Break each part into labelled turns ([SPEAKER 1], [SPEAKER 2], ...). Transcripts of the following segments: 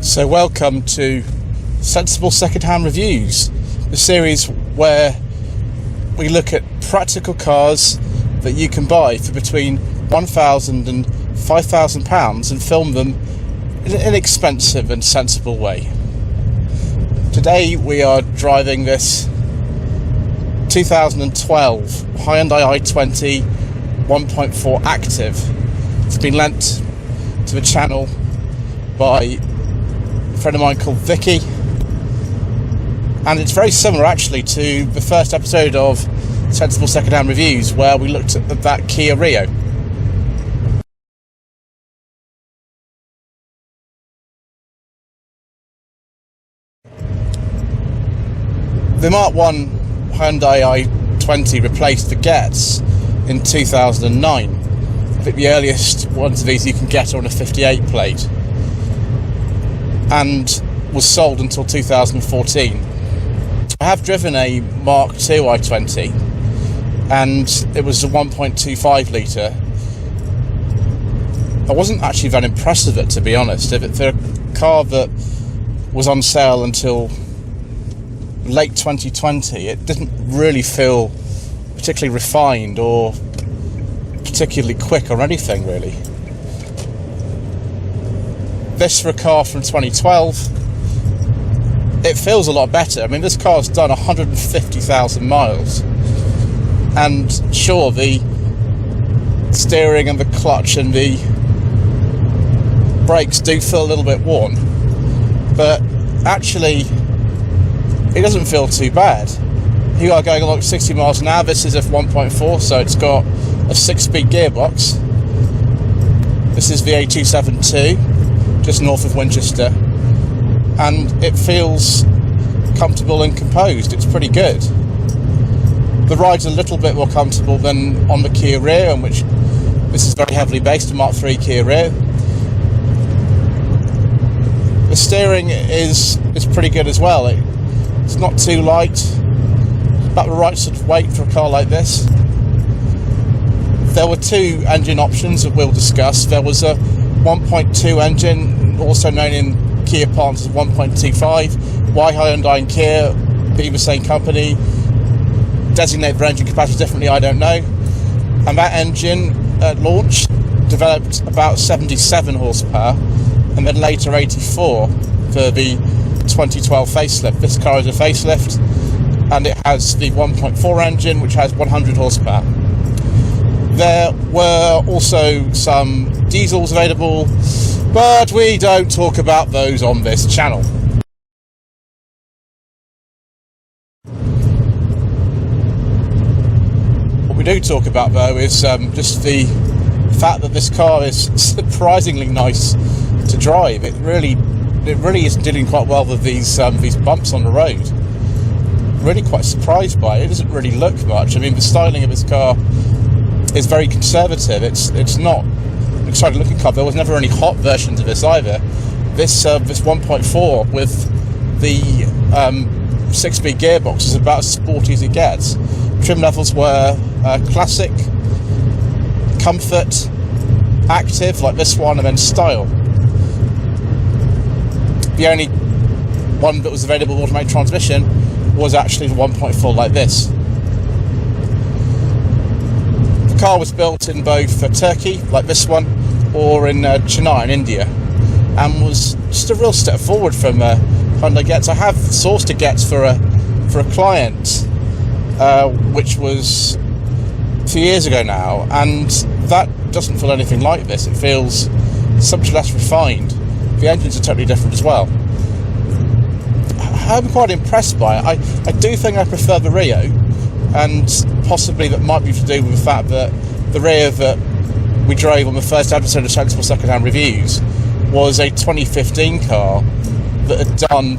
[SPEAKER 1] So welcome to Sensible Secondhand Reviews, the series where we look at practical cars that you can buy for between £1,000 and £5,000 and film them in an inexpensive and sensible way. Today we are driving this 2012 Hyundai i20 1.4 Active. It's been lent to the channel by a friend of mine called Vicky, and it's very similar actually to the first episode of Sensible Secondhand Reviews where we looked at that Kia Rio. The Mark 1 Hyundai i20 replaced the Getz in 2009. I think the earliest ones of these you can get are on a 58 plate, and was sold until 2014. I have driven a Mark II i20, and it was a 1.25 litre. I wasn't actually that impressed with it, to be honest. If it's a car that was on sale until late 2020, it didn't really feel particularly refined or particularly quick or anything really. This for a car from 2012, it feels a lot better. I mean, this car's done 150,000 miles, and sure, the steering and the clutch and the brakes do feel a little bit worn, but actually it doesn't feel too bad. You are going along 60 miles an hour. This is a 1.4, so it's got a 6-speed gearbox. This is the A272, just north of Winchester, and it feels comfortable and composed. It's pretty good. The ride's a little bit more comfortable than on the Kia Rio, in which this is very heavily based on Mark III Kia Rio. The steering is pretty good as well. It's not too light, about the right sort of weight for a car like this. There were two engine options that we'll discuss. There was a 1.2 engine, also known in Kia parlance as 1.25. Why Hyundai and Kia, being the same company, designate their engine capacity differently, I don't know. And that engine at launch developed about 77 horsepower, and then later 84 for the 2012 facelift. This car is a facelift, and it has the 1.4 engine, which has 100 horsepower. There were also some diesels available, but we don't talk about those on this channel. What we do talk about, though, is just the fact that this car is surprisingly nice to drive. It really is dealing quite well with these bumps on the road. Really quite surprised by it. It doesn't really look much. I mean, the styling of this car is very conservative. It's not an exciting looking car. There was never any hot versions of this either. This 1.4 with the 6-speed gearbox is about as sporty as it gets. Trim levels were classic, comfort, active like this one, and then style. The only one that was available with automatic transmission was actually the 1.4 like this. The car was built in both Turkey, like this one, or in Chennai in India, and was just a real step forward from Hyundai Getz. I have sourced a Getz for a client, which was a few years ago now, and that doesn't feel anything like this. It feels so much less refined. The engines are totally different as well. I'm quite impressed by it. I do think I prefer the Rio, and possibly that might be to do with the fact that the Rio that we drove on the first episode of Sensible Secondhand Reviews was a 2015 car that had done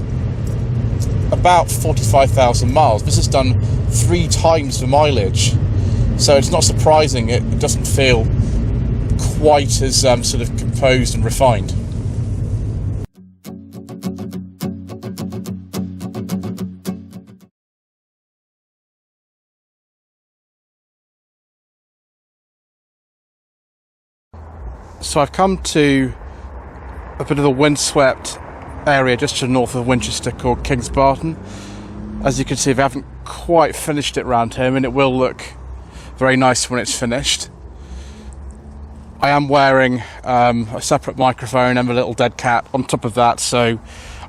[SPEAKER 1] about 45,000 miles. This has done 3 times the mileage, so it's not surprising it doesn't feel quite as sort of composed and refined. So I've come to a bit of a windswept area just to the north of Winchester called Kings Barton. As you can see, we haven't quite finished it round here, and it will look very nice when it's finished. I am wearing a separate microphone and a little dead cat on top of that, so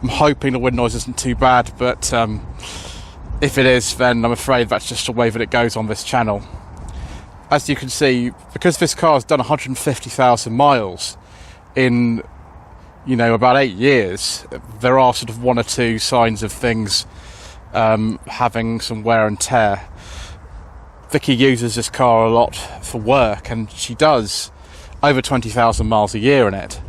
[SPEAKER 1] I'm hoping the wind noise isn't too bad, but if it is, then I'm afraid that's just the way that it goes on this channel. As you can see, because this car has done 150,000 miles in, about 8 years, there are sort of one or two signs of things having some wear and tear. Vicky uses this car a lot for work, and she does over 20,000 miles a year in it,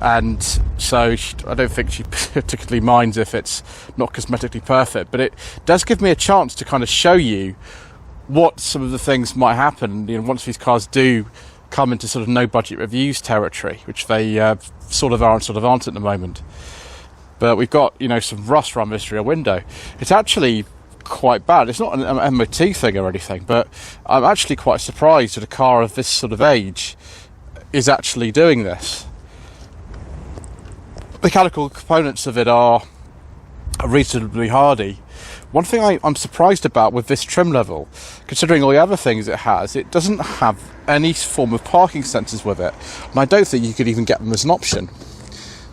[SPEAKER 1] and so I don't think she particularly minds if it's not cosmetically perfect, but it does give me a chance to kind of show you what some of the things might happen once these cars do come into sort of no budget reviews territory, which they sort of are and sort of aren't at the moment. But we've got some rust around this rear window. It's actually quite bad. It's not an MOT thing or anything, but I'm actually quite surprised that a car of this sort of age is actually doing this. Mechanical components of it are reasonably hardy. One thing I'm surprised about with this trim level, considering all the other things it has, it doesn't have any form of parking sensors with it, and I don't think you could even get them as an option.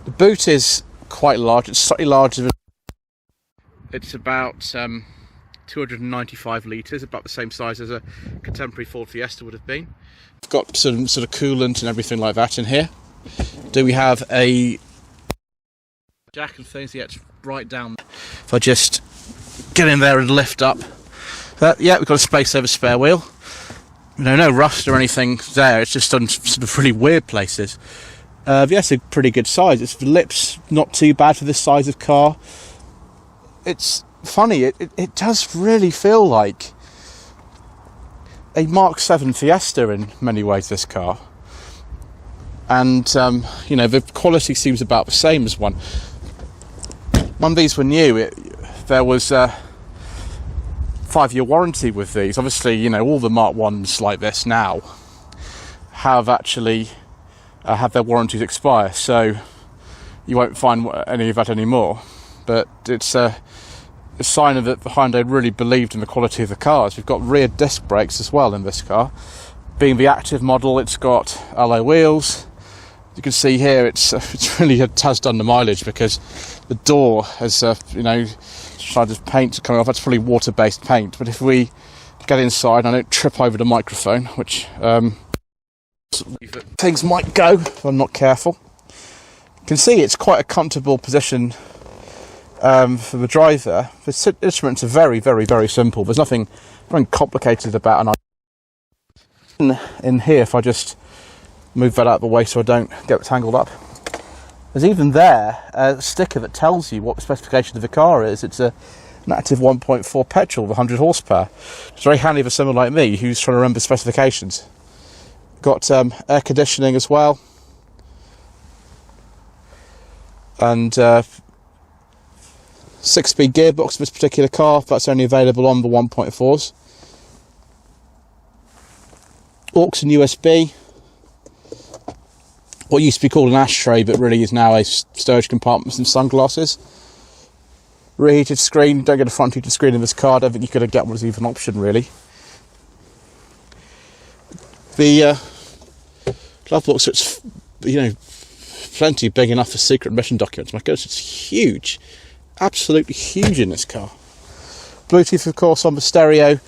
[SPEAKER 1] The boot is quite large. It's slightly larger than... It's about 295 litres, about the same size as a contemporary Ford Fiesta would have been. We've got some sort of coolant and everything like that in here. Do we have a jack and things? Yeah, it's right down. If I just get in there and lift up, yeah, we've got a space over spare wheel. No rust or anything there. It's just on sort of really weird places. Yes, a pretty good size. It's the lips not too bad for this size of car. It's funny. It does really feel like a Mark 7 Fiesta in many ways, this car, and the quality seems about the same as one. When these were new, there was a 5-year warranty with these. Obviously, all the Mark 1s like this now have actually have their warranties expire, so you won't find any of that anymore. But it's a sign of that the Hyundai really believed in the quality of the cars. We've got rear disc brakes as well in this car. Being the active model, it's got alloy wheels. You can see here it's really has done the mileage, because the door has tried to paint coming off. That's probably water-based paint. But if we get inside, I don't trip over the microphone, which things might go if I'm not careful. You can see it's quite a comfortable position for the driver. The instruments are very, very, very simple. There's nothing complicated about it. In here, if I just move that out of the way so I don't get tangled up, there's even there a sticker that tells you what the specification of the car is. It's an active 1.4 petrol with 100 horsepower. It's very handy for someone like me who's trying to remember specifications. Got air conditioning as well, and 6-speed gearbox for this particular car. That's only available on the 1.4s. Aux and USB. What used to be called an ashtray, but really is now a storage compartment with some sunglasses. Rear-heated screen. Don't get a front-heated screen in this car. I don't think you could get one as even an option, really. The glove box, it's plenty big enough for secret mission documents. My goodness, it's huge. Absolutely huge in this car. Bluetooth, of course, on the stereo.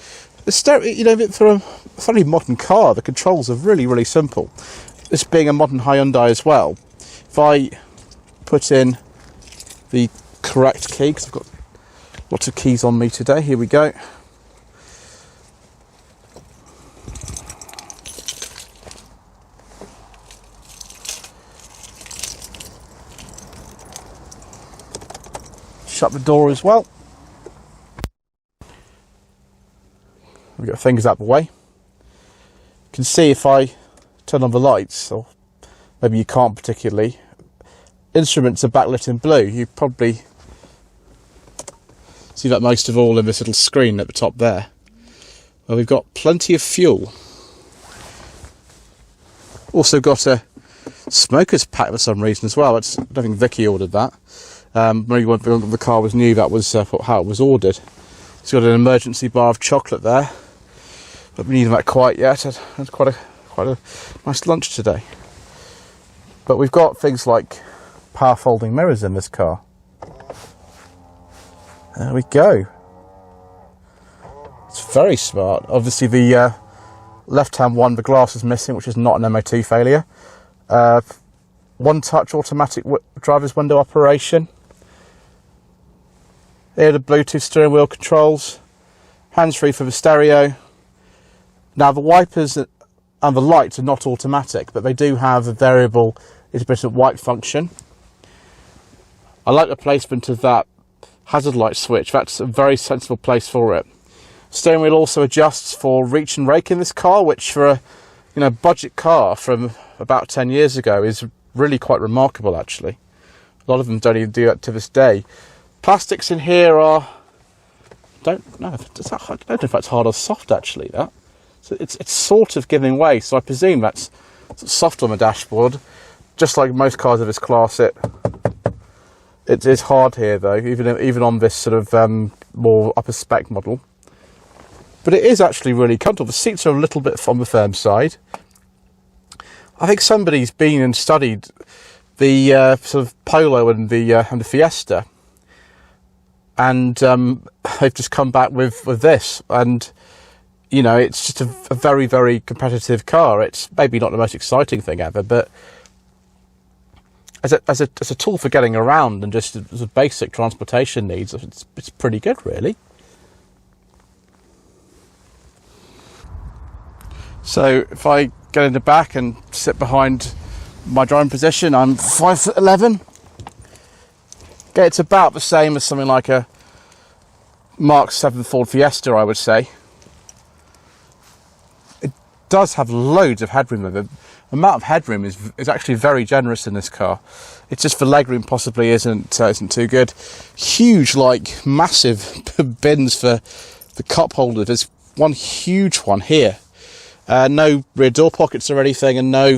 [SPEAKER 1] The stereo, for a fairly modern car, the controls are really, really simple. This being a modern Hyundai as well, if I put in the correct key, because I've got lots of keys on me today, here we go. Shut the door as well. We've got things out the way. You can see if I turn on the lights, or maybe you can't particularly, instruments are backlit in blue. You probably see that most of all in this little screen at the top there. Well, we've got plenty of fuel. Also got a smoker's pack for some reason as well. I don't think Vicky ordered that. Maybe when the car was new, that was how it was ordered. It's got an emergency bar of chocolate there, but we need that quite yet. I had quite a nice lunch today. But we've got things like power folding mirrors in this car. There we go. It's very smart. Obviously the left-hand one, the glass is missing, which is not an MOT failure. One-touch automatic driver's window operation. Here are the Bluetooth steering wheel controls. Hands-free for the stereo. Now the wipers and the lights are not automatic, but they do have a variable intermittent wipe function. I like the placement of that hazard light switch. That's a very sensible place for it. Steering wheel also adjusts for reach and rake in this car, which for a budget car from about 10 years ago is really quite remarkable, actually. A lot of them don't even do that to this day. Plastics in here are, I don't know if that's hard or soft, actually. That so it's sort of giving way, so I presume that's soft on the dashboard. Just like most cars of this class, it is hard here though, even on this sort of more upper spec model. But it is actually really comfortable. The seats are a little bit on the firm side. I think somebody's been and studied the sort of Polo and the Fiesta, and they've just come back with this, and it's just a very, very competitive car. It's maybe not the most exciting thing ever, but as a tool for getting around and just as a basic transportation needs, it's pretty good, really. So if I get in the back and sit behind my driving position, I'm 5'11". It's about the same as something like a Mark 7 Ford Fiesta, I would say. It does have loads of headroom though. The amount of headroom is actually very generous in this car. It's just the legroom possibly isn't too good. Huge, massive bins for the cup holder. There's one huge one here. No rear door pockets or anything, and no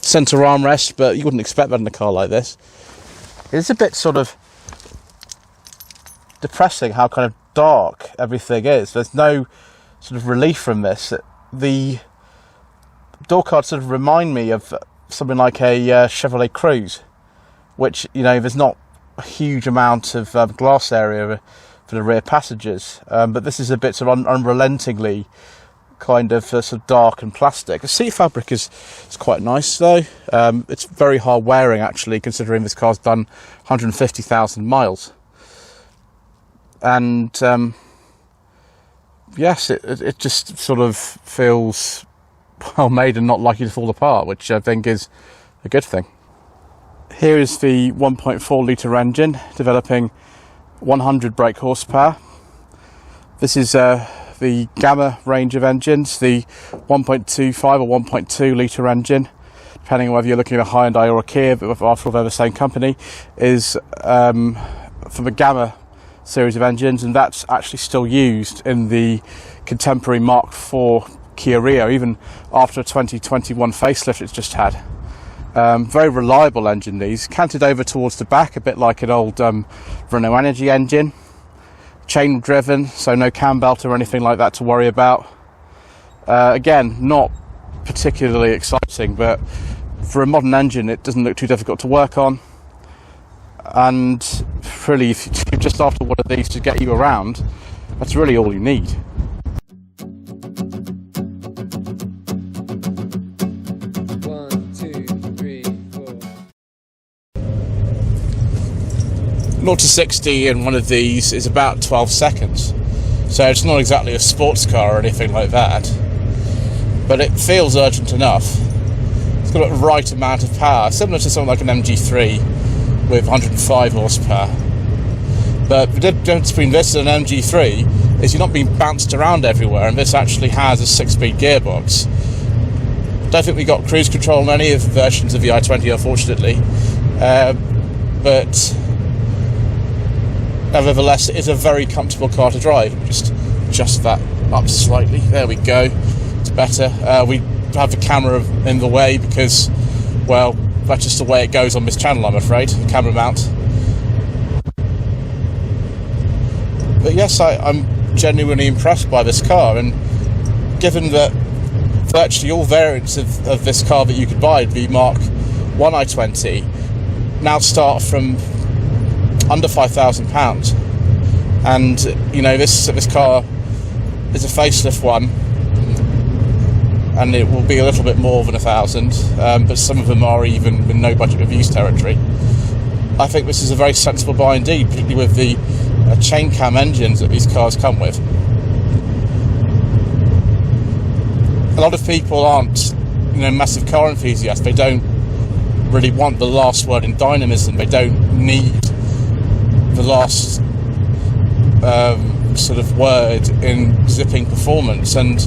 [SPEAKER 1] centre armrest, but you wouldn't expect that in a car like this. It's a bit sort of depressing how kind of dark everything is. There's no sort of relief from this. The door cards sort of remind me of something like a Chevrolet Cruze, which, there's not a huge amount of glass area for the rear passengers, but this is a bit sort of unrelentingly kind of sort of dark and plastic. The seat fabric is quite nice though. It's very hard wearing actually, considering this car's done 150,000 miles. And yes, it just sort of feels well made and not likely to fall apart, which I think is a good thing. Here is the 1.4 litre engine developing 100 brake horsepower. This is the Gamma range of engines. The 1.25 or 1.2 litre engine, depending on whether you're looking at a Hyundai or a Kia, but after all they're the same company, is from the Gamma series of engines, and that's actually still used in the contemporary Mark IV Kia Rio, even after a 2021 facelift it's just had. Very reliable engine, these. Canted over towards the back, a bit like an old Renault Energy engine. Chain driven, so no cam belt or anything like that to worry about. Again, not particularly exciting, but for a modern engine it doesn't look too difficult to work on. And really, if you're just after one of these to get you around, that's really all you need. Naught to 60 in one of these is about 12 seconds, so it's not exactly a sports car or anything like that, but it feels urgent enough. It's got the right amount of power, similar to something like an MG3 with 105 horsepower. But the difference between this and an MG3 is you're not being bounced around everywhere, and this actually has a 6-speed gearbox. Don't think we got cruise control on any of the versions of the i20, unfortunately, but nevertheless, it is a very comfortable car to drive. Just adjust that up slightly. There we go. It's better. We have the camera in the way because, well, that's just the way it goes on this channel, I'm afraid. The camera mount. But yes, I'm genuinely impressed by this car, and given that virtually all variants of this car that you could buy, the Mark 1 i20, now start from under £5,000, and this car is a facelift one, and it will be a little bit more than 1,000, but some of them are even in no budget reviews territory. I think this is a very sensible buy indeed, particularly with the chain cam engines that these cars come with. A lot of people aren't massive car enthusiasts. They don't really want the last word in dynamism. They don't need the last sort of word in zipping performance, and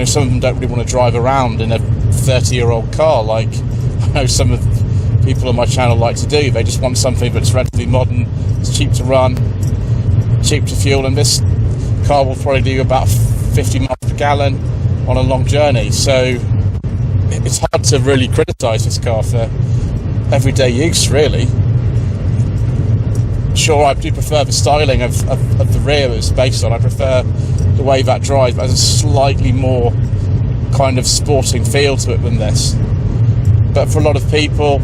[SPEAKER 1] some of them don't really want to drive around in a 30-year-old car like I know some of the people on my channel like to do. They just want something that's relatively modern, it's cheap to run, cheap to fuel, and this car will probably do about 50 miles per gallon on a long journey, so it's hard to really criticise this car for everyday use, really. Sure, I do prefer the styling of the rear it's based on. I prefer the way that drives, but has a slightly more kind of sporting feel to it than this. But for a lot of people,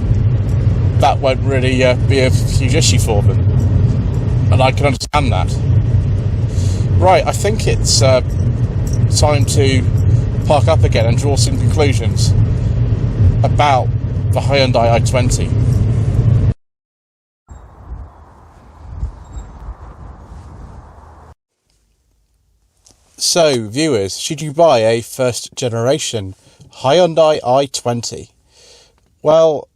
[SPEAKER 1] that won't really be a huge issue for them, and I can understand that. Right, I think it's time to park up again and draw some conclusions about the Hyundai i20. So, viewers, should you buy a first generation Hyundai i20? Well,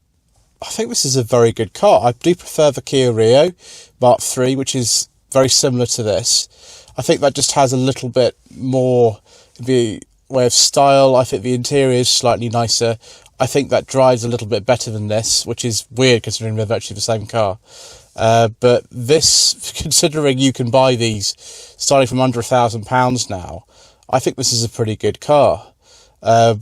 [SPEAKER 1] I think this is a very good car. I do prefer the Kia Rio Mark III, which is very similar to this. I think that just has a little bit more the way of style. I think the interior is slightly nicer. I think that drives a little bit better than this, which is weird considering they're virtually the same car. But this, considering you can buy these starting from under £1,000 now, I think this is a pretty good car. I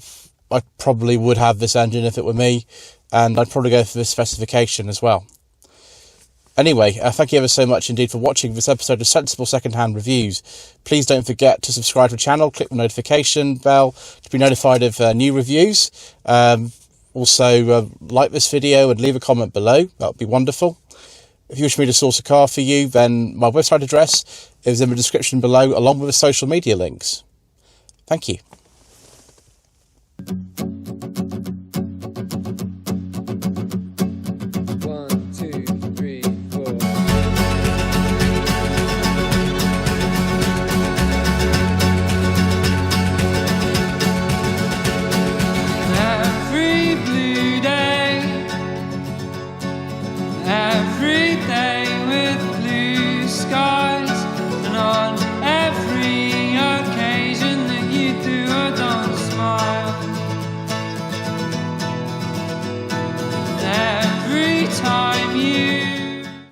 [SPEAKER 1] probably would have this engine if it were me, and I'd probably go for this specification as well. Anyway, thank you ever so much indeed for watching this episode of Sensible Secondhand Reviews. Please don't forget to subscribe to the channel, click the notification bell to be notified of new reviews. Also, like this video and leave a comment below. That would be wonderful. If you wish me to source a car for you, then my website address is in the description below, along with the social media links. Thank you.
[SPEAKER 2] Every day with blue skies.